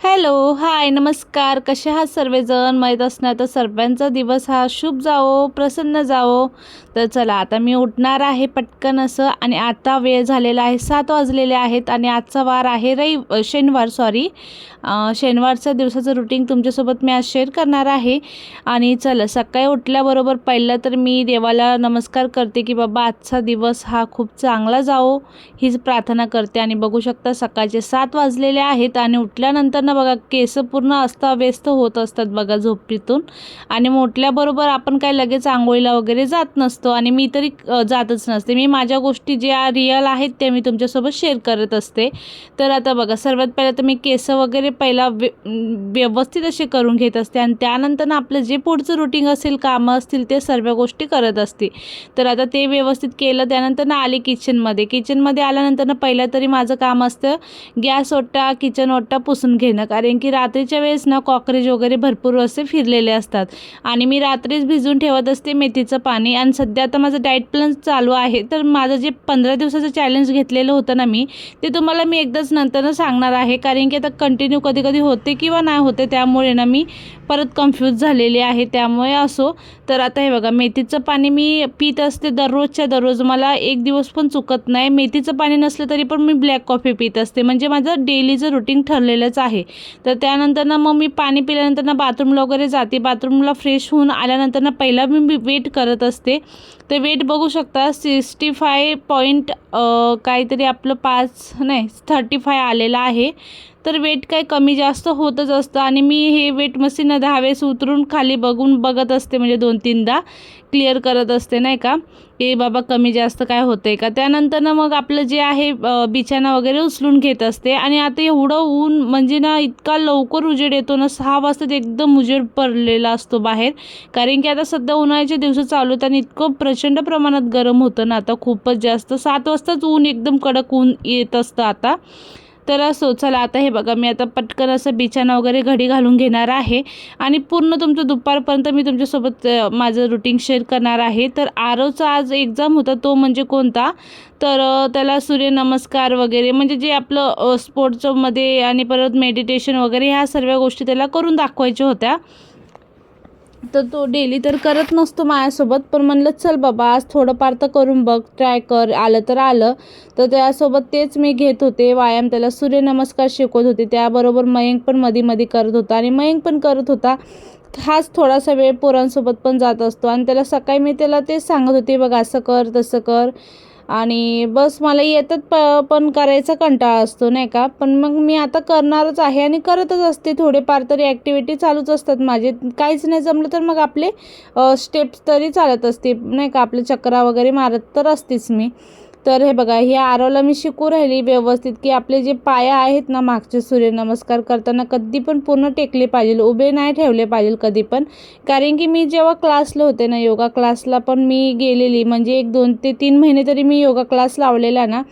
Hello, हाय, नमस्कार. कसे आहात सर्वजण? माहीत असणार तर सर्वांचा दिवस हा शुभ जावो, प्रसन्न जावो. तर चला, आता मी उठणार आहे पटकन असं. आणि आता वेळ झालेला आहे, 7 वाजलेले आहेत आणि आजचा वार आहे शनिवार. शनिवारच्या दिवसाचं रुटीन तुमच्यासोबत मी आज शेअर करणार आहे. आणि चला, सकाळी उठल्याबरोबर पहिलं तर मी देवाला नमस्कार करते की बाबा आजचा दिवस हा खूप चांगला जावो, हीच प्रार्थना करते. आणि बघू शकता सकाळचे 7 वाजलेले आहेत आणि उठल्यानंतर ना बघा केस पूर्ण अस्ताव्यस्त होत असतात बघा झोपेतून. आणि उठल्याबरोबर आपण काय लगेच आंघोळीला वगैरे जात नसतो आणि मी तरी जातच नसते. मी माझ्या गोष्टी ज्या रिअल आहेत त्या मी तुमच्यासोबत शेअर करत असते. तर आता बघा, सर्वात पहिलं तर मी केस वगैरे पहिला व्यवस्थित असे करून घेत असते आणि त्यानंतर ना आपलं जे पुढचं रुटीन असेल, कामं असतील, ते सर्व गोष्टी करत असते. तर आता ते व्यवस्थित केलं. त्यानंतर ना आले किचनमध्ये आल्यानंतर ना पहिलं तरी माझं काम असतं गॅस ओटा, किचन ओटा पुसून घेणं. कारण की रात्रीच्या वेळेस ना कॉकरेज वगैरे भरपूर असे फिरलेले असतात आणि मी रात्रीच भिजवून ठेवत असते मेथीचं पाणी. आणि सध्या आता माझं डाएट प्लॅन चालू आहे. तर माझं जे 15 दिवसाचं चॅलेंज घेतलेलं होतं ना मी, ते तुम्हाला मी एकदाच नंतर सांगणार आहे. कारण की आता कंटिन्यू कधी कधी होते किंवा नाही होते, त्यामुळे ना मी परत कन्फ्यूज झालेली आहे. त्यामुळे असो. तर आता हे बघा, मेथीचं पाणी मी पीत असते दररोजच्या दररोज. मला एक दिवस पण चुकत नाही. मेथीचं पाणी नसलं तरी पण मी ब्लॅक कॉफी पीत असते, म्हणजे माझं डेलीचं रुटीन ठरलेलंच आहे. तर त्यानंतर ना मग मी पाणी पिल्यानंतर ना बाथरूमला वगैरे जाते. बाथरूमला फ्रेश होऊन आल्यानंतर ना पहिला मी वेट करत असते. ते वेट बघू शकता 65 पॉईंट काहीतरी आपलं 35 आलेलं आहे. तर वेट काही कमी जास्त होतच असतं आणि मी हे वेट मशीन 10 वेळेस उतरून खाली बघत असते, म्हणजे 2-3दा क्लिअर करत असते नाही का, की बाबा कमी जास्त काय होतंय का. त्यानंतर ना मग आपलं जे आहे बिछाना वगैरे उचलून घेत असते. आणि आता एवढं ऊन म्हणजे ना इतका लवकर उजेड येतो ना, 6 वाजता एकदम उजेड पडलेला असतो बाहेर. कारण की आता सध्या उन्हाळ्याचे दिवस चालू आहेत आणि इतकं प्रचंड प्रमाणात गरम होतं ना आता खूपच जास्त. 7 वाजताच ऊन एकदम कडक ऊन येत असतं आता. तर असो, चला आता हे बघा, मी आता पटकन असं बिछाना वगैरे घडी घालून घेणार आहे आणि पूर्ण तुमचं दुपारपर्यंत मी तुमच्यासोबत माझं रुटीन शेअर करणार आहे. तर आरवचा आज एक्झाम होता, तो म्हणजे कोणता, तर त्याला सूर्यनमस्कार वगैरे म्हणजे जे आपलं स्पोर्ट्समध्ये मध्ये आणि परत मेडिटेशन वगैरे ह्या सर्व गोष्टी त्याला करून दाखवायच्या होत्या. तर तो डेली तर करत नसतो माझ्यासोबत, पण म्हणलं चल बाबा आज थोडंफार तर करून बघ, ट्राय कर, आलं तर आलं. तर त्यासोबत तेच मी घेत होते व्यायाम, त्याला सूर्यनमस्कार शिकवत होते. त्याबरोबर मयंक पण मध्ये करत होता आणि मयंक पण करत होता. हाच थोडासा वेळ पोरांसोबत पण जात असतो. आणि त्याला सकाळी मी त्याला तेच सांगत होते, बघ असं कर तसं कर. आणि बस मला येतात पण करायचा कंटाळा असतो नाही का. पण मग मी आता करणारच आहे आणि करतच असते. थोडेफार तरी ॲक्टिव्हिटी चालूच असतात माझे. काहीच नाही जमलं तर मग आपले स्टेप्स तरी चालत असते नाही का, आपले चक्रा वगैरे मारत तर असतेच मी. तर हे बघा, हे आरवला मी शिकू राहिली व्यवस्थित की आपले जे पाया आहेत ना मागचे, सूर्यनमस्कार करताना कधी पण पूर्ण टेकले पाहिजे, उभे नाही ठेवले पाहिजे कधी पण. कारण की मी जेव्हा क्लासला होते ना, योगा क्लासला पण मी गेलेली, म्हणजे 1-2 ते 3 महिने तरी मी योगा क्लास लावलेला ना,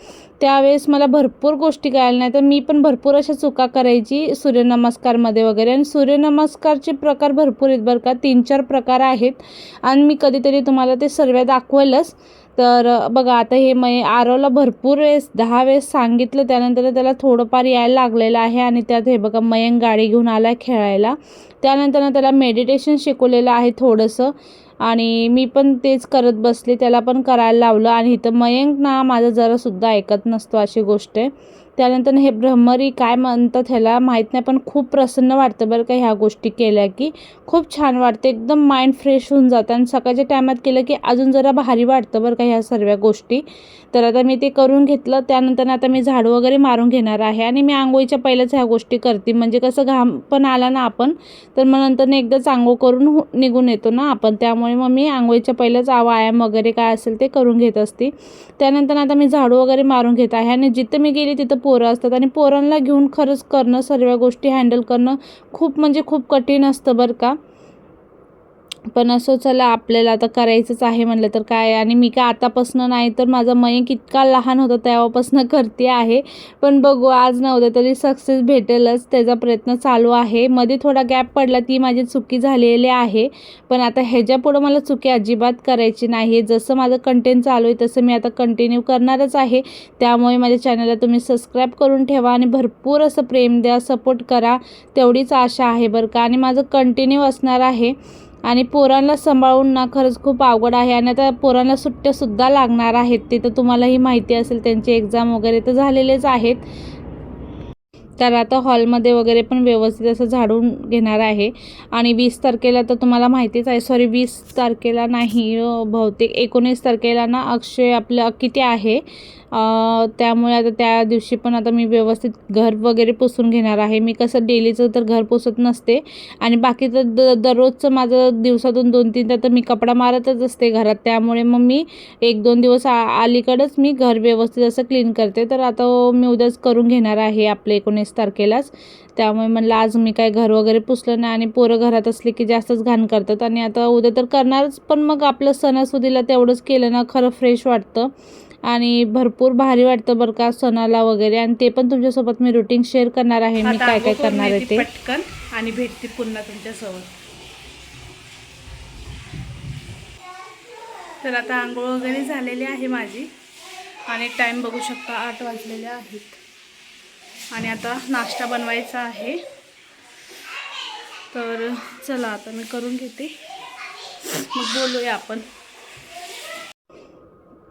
त्यावेळेस मला भरपूर गोष्टी कळाल्या. नाही तर मी पण भरपूर अशा चुका करायची सूर्यनमस्कारमध्ये वगैरे. आणि सूर्यनमस्कारचे प्रकार भरपूर आहेत बरं का, 3-4 प्रकार आहेत आणि मी कधीतरी तुम्हाला ते सर्व दाखवेलच. तर बघा, आता हे आरवला भरपूर वेळेस 10 वेळेस सांगितलं, त्यानंतर त्याला थोडंफार यायला लागलेलं आहे. आणि त्यात हे बघा, मयंक गाडी घेऊन आला खेळायला. त्यानंतर त्याला मेडिटेशन शिकवलेलं आहे थोडंसं आणि मी पण तेच करत बसले, त्याला पण करायला लावलं. आणि इथं मयंक ना माझं जरासुद्धा ऐकत नसतो, अशी गोष्ट आहे. त्यानंतर हे भ्रमरी काय म्हणतात ह्याला माहीत नाही, पण खूप प्रसन्न वाटतं बरं का ह्या गोष्टी केल्या की. खूप छान वाटते, एकदम माइंड फ्रेश होऊन जातं आणि सकाळच्या टायमात केलं की अजून जरा भारी वाटतं बरं का ह्या सर्व गोष्टी. तर आता मी ते करून घेतलं. त्यानंतर आता मी झाडू वगैरे मारून घेणार आहे आणि मी आंघोळीच्या पहिलेच ह्या गोष्टी करते, म्हणजे कसं घाम पण आला ना आपण तर मग नंतर एकदाच आंघोळ करून निघून येतो ना आपण, त्यामुळे मग मी आंघोळीच्या पहिलेच व्यायाम वगैरे काय असेल ते करून घेत असते. त्यानंतर आता मी झाडू वगैरे मारून घेत आहे आणि जिथं मी गेली तिथं पोरं असतात आणि पोरांना घेऊन खरंच करणं, सर्व गोष्टी हँडल करणं खूप म्हणजे खूप कठीण असतं बरं का. पण असं चला आपल्याला आता करायचंच आहे म्हणलं तर काय. आणि मी काय आतापासून नाही तर माझा मयंक इतका लहान होता तेव्हापासून करते आहे. पण बघू आज नव्हतं तरी सक्सेस भेटेलच, त्याचा प्रयत्न चालू आहे. मध्ये थोडा गॅप पडला ती माझी चुकी झालेली आहे, पण आता ह्याच्यापुढं मला चुकी अजिबात करायची नाही. जसं माझं कंटेंट चालू आहे तसं मी आता कंटिन्यू करणारच आहे. त्यामुळे माझ्या चॅनलला तुम्ही सबस्क्राईब करून ठेवा आणि भरपूर असं प्रेम द्या, सपोर्ट करा, तेवढीच आशा आहे बरं का. आणि माझं कंटिन्यू असणार आहे. आणि पोरांना सांभाळून ना खरंच खूप अवघड आहे आणि आता पोरांना सुट्ट्यासुद्धा लागणार आहेत. ते तर तुम्हालाही माहिती असेल, त्यांचे एक्झाम वगैरे तर झालेलेच आहेत. तर आता हॉलमध्ये वगैरे पण व्यवस्थित असं झाडून घेणार आहे. आणि 20 तारखेला तर तुम्हाला माहितीच आहे, सॉरी 20 तारखेला नाही, बहुतेक 19 तारखेला ना अक्षय आपलं किती आहे, त्यामुळे आता त्या दिवशी पण आता मी व्यवस्थित घर वगैरे पुसून घेणार आहे. मी कसं डेलीचं तर घर पुसत नसते आणि बाकीचं दररोजचं माझं दिवसातून 2-3 तर मी कपडा मारतच असते घरात, त्यामुळे मग मी 1-2 दिवस अलीकडंच मी घर व्यवस्थित असं क्लीन करते. तर आता मी उद्याच करून घेणार आहे आपले 19 तारखेलाच. त्यामुळे म्हणलं आज मी काय घर वगैरे पुसलं नाही आणि पोरं घरात असले की जास्तच घाण करतात आणि आता उद्या तर करणारच, पण मग आपलं सणासुदीला तेवढंच केलं ना खरं फ्रेश वाटतं आणि भरपूर भारी वाटतं बरं का सणाला वगैरे. आणि ते पण तुमच्यासोबत मी रुटीन शेअर करणार आहे, मी काय काय करणार आहे ते पटकन. आणि भेटते पुन्हा तुमच्यासोबत. तर आता आंघोळ वगैरे झालेली आहे माझी आणि टाईम बघू शकता 8 वाजलेले आहेत आणि आता नाश्ता बनवायचा आहे. तर चला आता मी करून घेते, मग बोलूया आपण.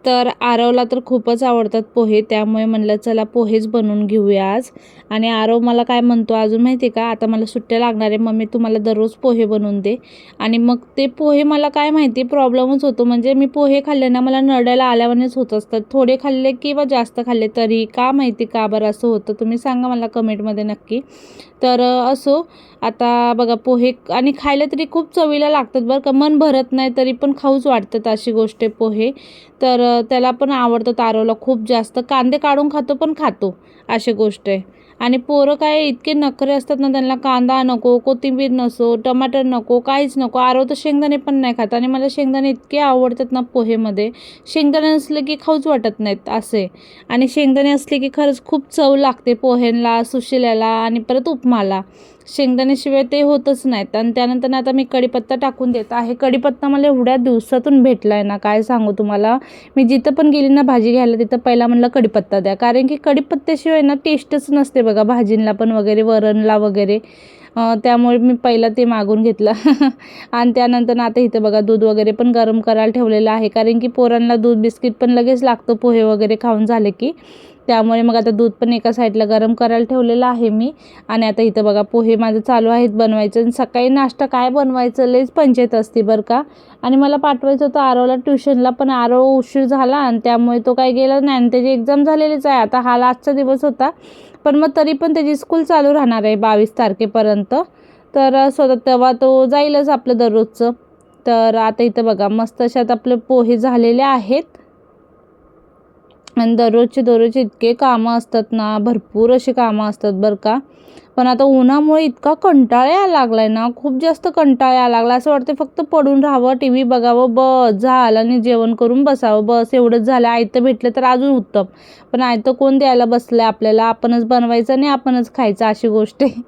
तर आरवला तर खूपच आवडतात पोहे, त्यामुळे म्हणलं चला पोहेच बनवून घेऊया आज. आणि आरव मला काय म्हणतो अजून माहिती आहे का, आता मला सुट्ट्या लागणार आहे मम्मी, तू मला दररोज पोहे बनवून दे. आणि मग ते पोहे मला काय माहिती प्रॉब्लेमच होतो, म्हणजे मी पोहे खाल्ले ना मला नरड्याला आल्यावानेच होत असतात, थोडे खाल्ले किंवा जास्त खाल्ले तरी. का माहिती का बरं असं होतं, तुम्ही सांगा मला कमेंटमध्ये नक्की. तर असो, आता बघा पोहे आणि खायला तरी खूप चवीला लागतात बरं का, मन भरत नाही तरी पण खाऊच वाटतात, अशी गोष्ट आहे पोहे. तर त्याला पण आवडतं आरवला खूप जास्त, कांदे काढून खातो पण खातो, अशी गोष्ट आहे. आणि पोरं काय इतके नखरे असतात ना, त्यांना कांदा नको, कोथिंबीर नसो, टमाटर नको, काहीच नको. आरव तर शेंगदाणे पण नाही खात आणि मला शेंगदाणे इतके आवडतात ना पोहेमध्ये, शेंगदाणे असले की खाऊच वाटत नाहीत असे. आणि शेंगदाणे असले की खरंच खूप चव लागते पोह्यांना, सुशिल्याला आणि परत उपमाला. शेंगदाण्याशिवाय ते होतच नाहीत. आणि त्यानंतर आता मी कढीपत्ता टाकून देत आहे. कढीपत्ता मला एवढ्या दिवसातून भेटला आहे ना, काय सांगू तुम्हाला. मी जिथं पण गेली ना भाजी घ्यायला तिथं पहिला म्हणलं कढीपत्ता द्या, कारण की कढीपत्त्याशिवाय ना टेस्टच नसते बघा भाजींना पण वगैरे, वरणला वगैरे. त्यामुळे मी पहिला ते मागून घेतलं आणि त्यानंतर आता इथं बघा दूध वगैरे पण गरम करायला ठेवलेलं आहे, कारण की पोरांना दूध बिस्किट पण लगेच लागतं पोहे वगैरे खाऊन झाले की. त्यामुळे मग आता दूध पण एका साईडला गरम करायला ठेवलेलं आहे मी. आणि आता इथं बघा पोहे माझं चालू आहेत बनवायचं. आणि सकाळी नाश्ता काय बनवायचं लईच पंचायत असते बरं का. आणि मला पाठवायचं होतं आरवला ट्युशनला, पण आरव उशीर झाला आणि त्यामुळे तो काय गेला नाही आणि त्याची एक्झाम झालेलीच आहे. आता हा लास्टचा दिवस होता, पण मग तरी पण त्याची स्कूल चालू राहणार आहे 22 तारखेपर्यंत. तर स्वतः तेव्हा तो जाईलच आपलं दररोजचं. तर आता इथं बघा मस्त अशात आपले पोहे झालेले आहेत आणि दररोजचे इतके कामं असतात ना, भरपूर अशी कामं असतात बरं का. पण आता उन्हामुळे इतका कंटाळा यायला लागला आहे ना, खूप जास्त कंटाळा यायला लागला. असं वाटतं फक्त पडून राहावं, टी व्ही बघावं, बस झालं आणि जेवण करून बसावं, बस एवढंच झालं. आयतं भेटलं तर अजून उत्तम, पण आयतं कोण द्यायला बसलं आहे आपल्याला, आपणच बनवायचं आणि आपणच खायचं, अशी गोष्ट आहे.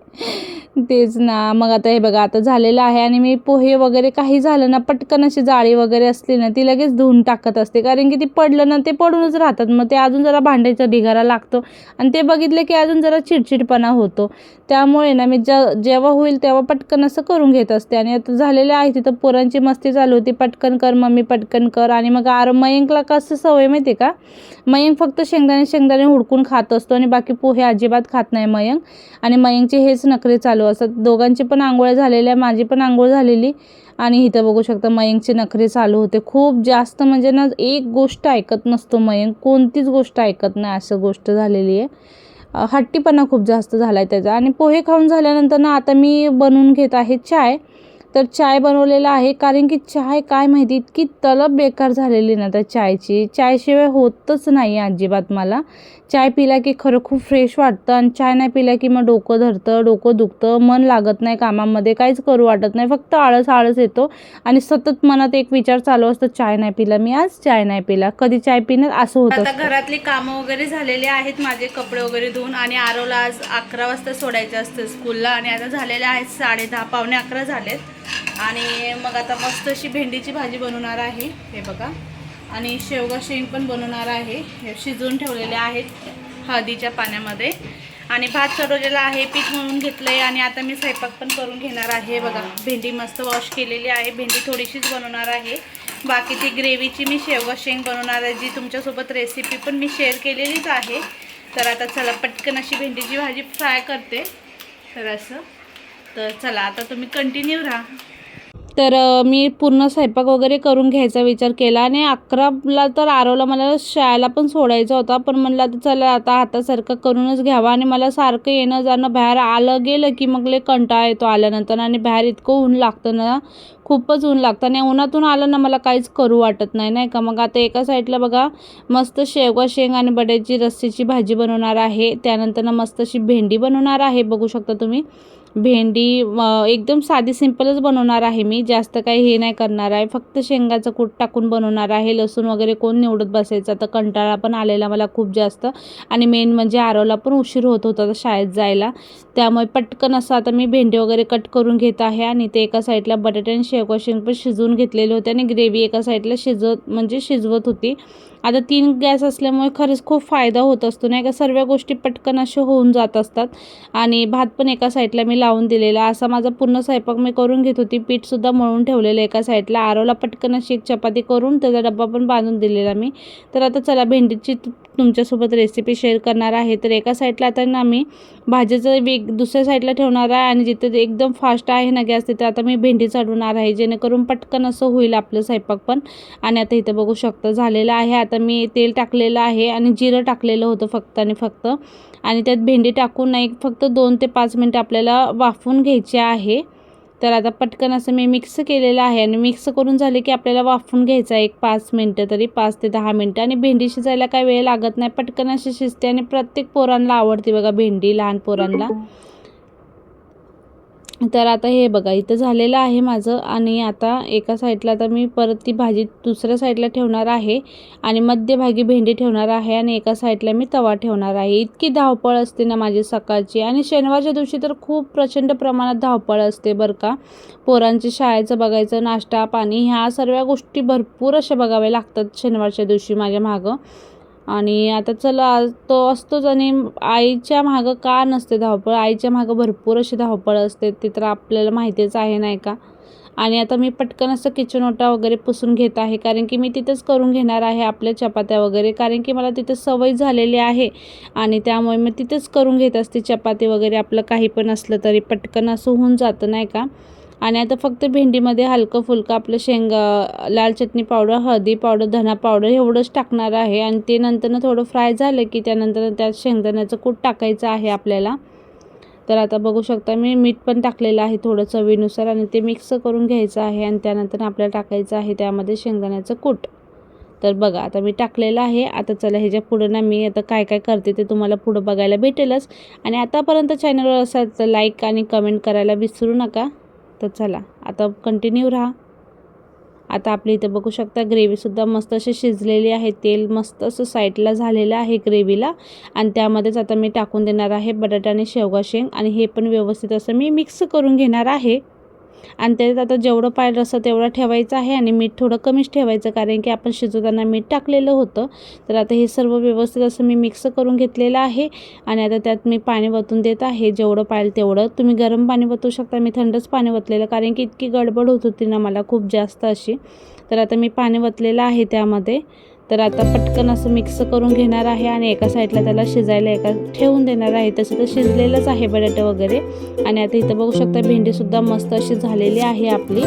तेच ना. मग आता हे बघा आता झालेलं आहे आणि मी पोहे वगैरे काही झालं ना पटकन अशी जाळी वगैरे असली ना ती लगेच धुवून टाकत असते, कारण की ती पडलं ना ते पडूनच राहतात, मग ते अजून जरा भांड्याचा ढिगारा लागतो आणि ते बघितलं की अजून जरा चिडचिडपणा होतो. त्यामुळे ना मी जेव्हा होईल तेव्हा पटकन असं करून घेत असते. आणि आता झालेलं आहे तिथं पोरांची मस्ती चालू होती, पटकन कर मम्मी पटकन कर. आणि मग मयंकला कसं सवय माहिती आहे का, मयंक फक्त शेंगदाणे हुडकून खात असतो आणि बाकी पोहे अजिबात खात नाही मयंक. आणि मयंकचे हेच नखरे चालू असतात. दोघांची पण आंघोळ झालेल्या, माझी पण आंघोळ झालेली आणि इथं बघू शकता मयंकचे नखरे चालू होते खूप जास्त. म्हणजे ना एक गोष्ट ऐकत नसतो मयंक, कोणतीच गोष्ट ऐकत नाही असं गोष्ट झालेली आहे. हट्टीपणा खूप जास्त झाला आहे त्याचा. आणि पोहे खाऊन झाल्यानंतर ना आता मी बनवून घेत आहे चाय. तर चाय बनवलेला आहे, कारण की चाय काय माहिती इतकी तलब बेकार झालेली ना त्या चायची, चायशिवाय होतच नाही अजिबात मला. चाय पिला की खरं खूप फ्रेश वाटतं आणि चाय नाही पिला की मग डोकं धरतं, डोकं दुखतं, मन लागत नाही कामामध्ये, काहीच करू वाटत नाही, फक्त आळस येतो. आणि सतत मनात एक विचार चालू असतो, चाय नाही पिला मी आज, चाय नाही पिला, कधी चाय पिणार, असं होतं. आता घरातली कामं वगैरे झालेली आहेत, माझे कपडे वगैरे धुवून. आणि आरवला आज 11 वाजता सोडायचं असतं स्कूलला आणि आता झालेले आहेत 10:30 पावणे 11 झालेत. आणि मग आता मस्त अशी भेंडीची भाजी बनवणार आहे हे बघा. आणि शेवगा शेंग पण बनवणार आहे, हे शिजवून ठेवलेले आहेत हळदीच्या पाण्यामध्ये. आणि भात चढवलेला आहे, पीठ मळून घेतलंय. आणि आता मी स्वयंपाक पण करून घेणार आहे बघा. भेंडी मस्त वॉश केलेली आहे, भेंडी थोडीशीच बनवणार आहे, बाकी ती ग्रेव्हीची मी शेवगा शेंग बनवणार आहे, जी तुमच्यासोबत रेसिपी पण मी शेअर केलेलीच आहे. तर आता चला पटकन अशी भेंडीची भाजी फ्राय करते. तर चला आता तुम्ही कंटिन्यू राहा. तर मी पूर्ण स्वयंपाक वगैरे करून घ्यायचा विचार केला आणि 11ला तर आरवला मला शाळेला पण सोडायचा होता, पण म्हणलं आता चला आता हातासारखं करूनच घ्यावा. आणि मला सारखं येणं जाणं बाहेर आलं गेलं की मग लय कंटाळा येतो आल्यानंतर. आणि बाहेर इतकं ऊन लागतं ना, खूपच ऊन लागतं आणि उन्हातून आलं ना मला काहीच करू वाटत नाही, नाही का. मग आता एका साईडला बघा मस्त शेवगा शेंग आणि बटाट्याची रस्स्याची भाजी बनवणार आहे, त्यानंतर ना मस्त अशी भेंडी बनवणार आहे, बघू शकता तुम्ही. भेंडी एकदम साधी सिंपलच बनवणार आहे मी, जास्त काही हे नाही करणार आहे, फक्त शेंगाचं कूट टाकून बनवणार आहे. लसूण वगैरे कोण निवडत बसायचं, आता कंटाळा पण आलेला मला खूप जास्त. आणि मेन म्हणजे आरवला पण उशीर होत होता शाळेत जायला, त्यामुळे पटकन असं आता मी भेंडी वगैरे कट करून घेत आहे. आणि ते एका साईडला बटाटे आणि शेवगा शेंग पण शिजवून घेतलेले होते आणि ग्रेव्ही एका साईडला शिजवत होती. आता 3 गॅस असल्यामुळे खरंच खूप फायदा होत असतो, नाही का, सर्व गोष्टी पटकन अशा होऊन जात असतात. आणि भात पण एका साईडला मी लावून दिलेला, असा माझा पूर्ण स्वयंपाक मी करून घेत होती. पीठसुद्धा मळून ठेवलेलं एका साईडला. आरवला पटकन अशी एक चपाती करून त्याचा डब्बा पण बांधून दिलेला मी. तर आता चला भेंडीची तुमच्यासोबत रेसिपी शेअर करणार आहे. तर एका साईडला आता ना मी भाजीचं दुसऱ्या साईडला ठेवणार आहे आणि जिथे एकदम फास्ट आहे ना गॅस तिथे आता मी भेंडी चढवणार आहे, जेणेकरून पटकन असं होईल आपलं स्वयंपाक पण. आणि आता इथं बघू शकता झालेलं आहे. आता मी तेल टाकलेलं आहे आणि जिरं टाकलेलं होतं फक्त आणि फक्त. आणि त्यात भेंडी टाकून एक फक्त 2 ते 5 मिनटं आपल्याला वाफवून घ्यायचे आहे. तर आता पटकन असं मी मिक्स केलेलं आहे आणि मिक्स करून झाले की आपल्याला वाफवून घ्यायचं आहे 5 मिनटं, तरी 5 ते 10 मिनटं. आणि भेंडी शिजायला काही वेळ लागत नाही, पटकन अशी शिजते आणि प्रत्येक पोरांना आवडते बघा भेंडी, लहान पोरांना. तर आता हे बघा इथं झालेलं आहे माझं. आणि आता एका साईडला आता मी परत ती भाजी दुसऱ्या साईडला ठेवणार आहे आणि मध्यभागी भेंडी ठेवणार आहे आणि एका साईडला मी तवा ठेवणार आहे. इतकी धावपळ असते ना माझी सकाळची. आणि शनिवारच्या दिवशी तर खूप प्रचंड प्रमाणात धावपळ असते बरं का. पोरांची शाळेचं बघायचं, नाश्ता पाणी, ह्या सर्व गोष्टी भरपूर अशा बघाव्या लागतात शनिवारच्या दिवशी माझ्या मागं. आणि आता चला तो असतोच. आणि आईच्या मागं का नसते धावपळ, आईच्या मागं भरपूर अशी धावपळ असते, ते तर आपल्याला माहितीच आहे नाही का. आणि आता मी पटकन असं किचन ओटा वगैरे पुसून घेत आहे, कारण की मी तिथंच करून घेणार आहे आपल्या चपात्या वगैरे, कारण की मला तिथं सवय झालेली आहे. आणि त्यामुळे मी तिथंच करून घेत असते चपाती वगैरे, आपलं काही पण असलं तरी पटकन असं होऊन जातं नाही का. आणि आता फक्त भेंडीमध्ये हलकं फुलकं आपलं लाल चटणी पावडर, हळदी पावडर, धना पावडर एवढंच टाकणार आहे. आणि ते नंतरनं थोडं फ्राय झालं की त्यानंतर त्यात शेंगदाण्याचं कूट टाकायचं आहे आपल्याला. तर आता बघू शकता मी मीठ पण टाकलेलं आहे थोडं चवीनुसार आणि ते मिक्स करून घ्यायचं आहे. आणि त्यानंतर आपल्याला टाकायचं आहे त्यामध्ये शेंगदाण्याचं कूट. तर बघा आता मी टाकलेलं आहे. आता चला ह्याच्या पुढं ना मी आता काय काय करते ते तुम्हाला पुढं बघायला भेटेलच. आणि आतापर्यंत चॅनलवर असाल तर लाईक आणि कमेंट करायला विसरू नका. तर चला आता कंटिन्यू राहा. आता आपली इथं बघू शकता ग्रेव्हीसुद्धा मस्त अशी शिजलेली आहे. तेल मस्त असं साईडला झालेलं आहे ग्रेव्हीला आणि त्यामध्येच आता मी टाकून देणार आहे बटाटा आणि शेवगा शेंग आणि हे पण व्यवस्थित असं मी मिक्स करून घेणार आहे. आणि त्याच्यात आता जेवढं पाहिजे रस्सा तेवढा ठेवायचा आहे आणि मीठ थोडं कमीच ठेवायचं कारण की आपण शिजवताना मीठ टाकलेलं होतं. तर आता हे सर्व व्यवस्थित असं मी मिक्स करून घेतलेलं आहे आणि आता त्यात मी पाणी वतून देत आहे जेवढं पाहिजे तेवढं. तुम्ही गरम पाणी वतू शकता, मी थंडच पाणी वतलेलं कारण की इतकी गडबड होत होती ना मला खूप जास्त अशी. तर आता मी पाणी वतलेलं आहे त्यामध्ये. तर आता पटकन असं मिक्स करून घेणार आहे आणि एका साईडला त्याला शिजायला एका ठेवून देणार आहे. तसं तर शिजलेलंच आहे बटाटे वगैरे. आणि आता इथं बघू शकता भेंडीसुद्धा मस्त अशी झालेली आहे आपली.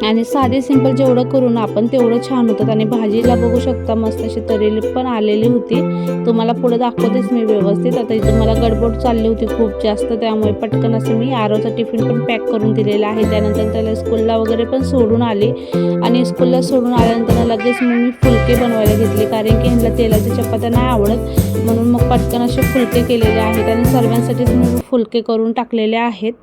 आणि साधे सिंपल जेवढं करून आपण तेवढं छान होतात. आणि भाजीला बघू शकता मस्त अशी तरी पण आलेली होती. तुम्हाला पुढे दाखवतेच मी व्यवस्थित. आता इथं मला गडबड चालली होती खूप जास्त, त्यामुळे पटकन असं मी आरोचा टिफिन पण पॅक करून दिलेला आहे. त्यानंतर त्याला स्कूलला वगैरे पण सोडून आली आणि स्कूलला सोडून आल्यानंतर लगेच मग मी फुलके बनवायला घेतले कारण की ह्यांना तेलाची चपात्या नाही आवडत. म्हणून मग पटकन असे फुलके केलेले आहेत आणि सर्वांसाठीच मी फुलके करून टाकलेले आहेत.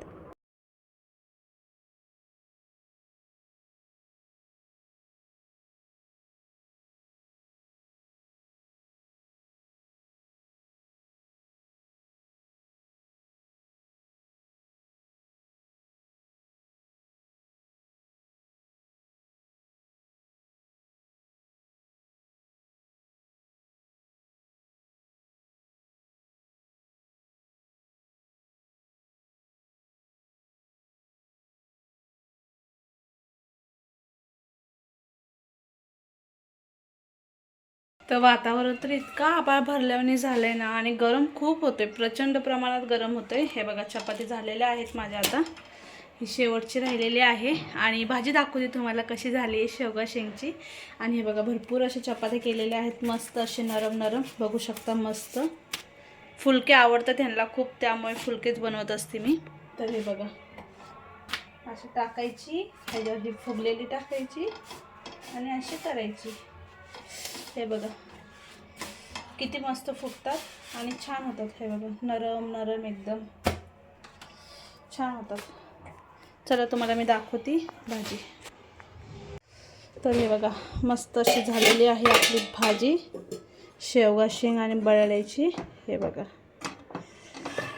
तर वातावरण तर इतका आभाळ भरल्याने झालंय ना आणि गरम खूप होते, प्रचंड प्रमाणात गरम होते. हे बघा चपाती झालेल्या आहेत माझ्या. आता ही शेवटची राहिलेली आहे आणि भाजी दाखवते तुम्हाला कशी झाली आहे शेवगा शेंगची. आणि हे बघा भरपूर असे चपाती केलेले आहेत मस्त असे नरम नरम बघू शकता. मस्त फुलके आवडतात ह्यांना खूप, त्यामुळे फुलकेच बनवत असते मी. तर हे बघा अशी टाकायची, ह्याच्यावर ही फुगलेली टाकायची आणि अशी करायची. हे बघा किती मस्त फुगतात आणि छान होतात. हे बघा नरम नरम एकदम छान होतात. चला तुम्हाला मी दाखवते भाजी. तर हे बघा मस्त अशी झालेली आहे आपली भाजी शेवगा शेंग आणि बटाट्याची. हे बघा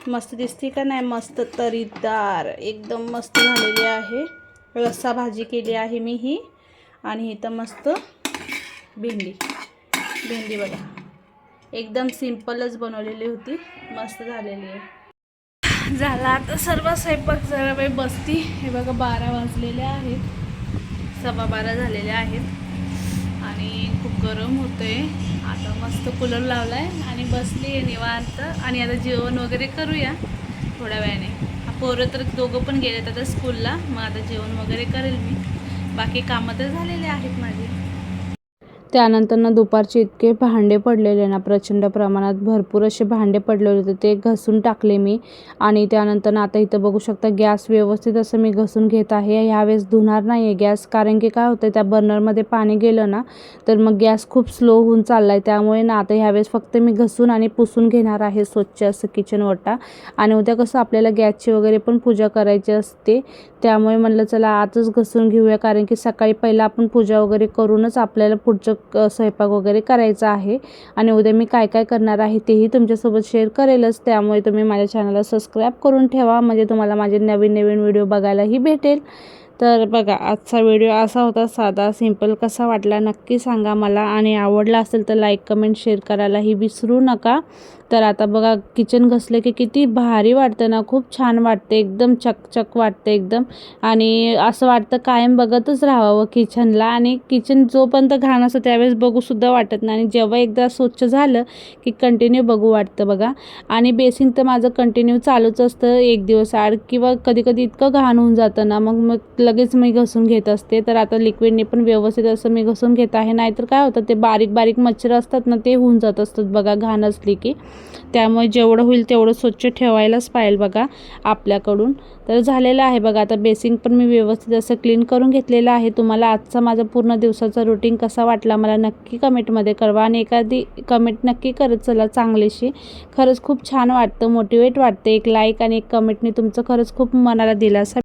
मस्त दिसते का नाही, मस्त तरीदार एकदम मस्त झालेली आहे. रस्सा भाजी केली आहे मी ही. आणि इथं मस्त भेंडी बघा एकदम सिंपलच बनवलेली होती, मस्त झालेली आहे. झाला आता सर्व स्वयंपाक, जरा वेळ बसती. हे बघा 12 वाजलेले आहेत, 12:15 झालेले आहेत आणि खूप गरम होतंय. आता मस्त कूलर लावला आहे आणि बसली आहे निवांत. आणि आता जेवण वगैरे करूया थोड्या वेळाने. पोरं तर दोघं पण गेलेत आता स्कूलला, मग आता जेवण वगैरे करेल मी. बाकी कामं तर झालेले आहेत माझी. त्यानंतर ना दुपारचे इतके भांडे पडलेले ना प्रचंड प्रमाणात, भरपूर असे भांडे पडलेले होते, ते घासून टाकले मी. आणि त्यानंतर ना आता इथं बघू शकता गॅस व्यवस्थित असं मी घासून घेत आहे. ह्यावेळेस धुणार नाही आहे गॅस कारण की काय होतं त्या बर्नरमध्ये पाणी गेलं ना तर मग गॅस खूप स्लो होऊन चालला आहे. त्यामुळे ना आता ह्यावेळेस फक्त मी घासून आणि पुसून घेणार आहे स्वच्छ असं किचन ओटा. आणि उद्या कसं आपल्याला गॅसची वगैरे पण पूजा करायची असते, त्यामुळे म्हणलं चला आजच घासून घेऊया कारण की सकाळी पहिला आपण पूजा वगैरे करूनच आपल्याला पुढचं स्वयंपाक वगैरे करायचा आहे. आणि उद्या मी काय काय करणार आहे तेही तुमच्यासोबत शेअर करेलच, त्यामुळे तुम्ही माझ्या चॅनलला सबस्क्राईब करून ठेवा म्हणजे तुम्हाला माझे नवीन नवीन व्हिडिओ बघायलाही भेटेल. तर बघा आजचा व्हिडिओ असा होता, साधा सिंपल. कसा वाटला नक्की सांगा मला आणि आवडला असेल तर लाईक कमेंट शेअर करायलाही विसरू नका. तर आता बघा किचन घसलं की किती भारी वाटतं ना, खूप छान वाटते, एकदम चकचक वाटते एकदम. आणि असं वाटतं कायम बघतच राहावं किचनला. आणि किचन जोपर्यंत घाण असतं त्यावेळेस बघूसुद्धा वाटत नाही आणि जेव्हा एकदा स्वच्छ झालं की कंटिन्यू बघू वाटतं बघा. आणि बेसिंग तर माझं कंटिन्यू चालूच असतं एक दिवस आड, किंवा कधी कधी इतकं घाण होऊन जातं ना मग लगेच मी घासून घेत असते. तर आता लिक्विडने पण व्यवस्थित असं मी घासून घेत आहे, नाहीतर काय होतं ते बारीक बारीक मच्छर असतात ना ते होऊन जात असतात बघा घाण असली की. त्यामुळे जेवढं होईल तेवढं स्वच्छ ठेवायलाच पाहिजे बघा आपल्याकडून. तर झालेलं आहे बघा. आता बेसिंग पण मी व्यवस्थित असं क्लीन करून घेतलेलं आहे. तुम्हाला आजचा माझा पूर्ण दिवसाचा रुटीन कसा वाटला मला नक्की कमेंटमध्ये कळवा आणि एखादी कमेंट नक्की करत चला चांगलीशी. खरंच खूप छान वाटतं, मोटिवेट वाटतं. एक लाईक आणि एक कमेंटने तुमचं खरंच खूप मनाला दिलासा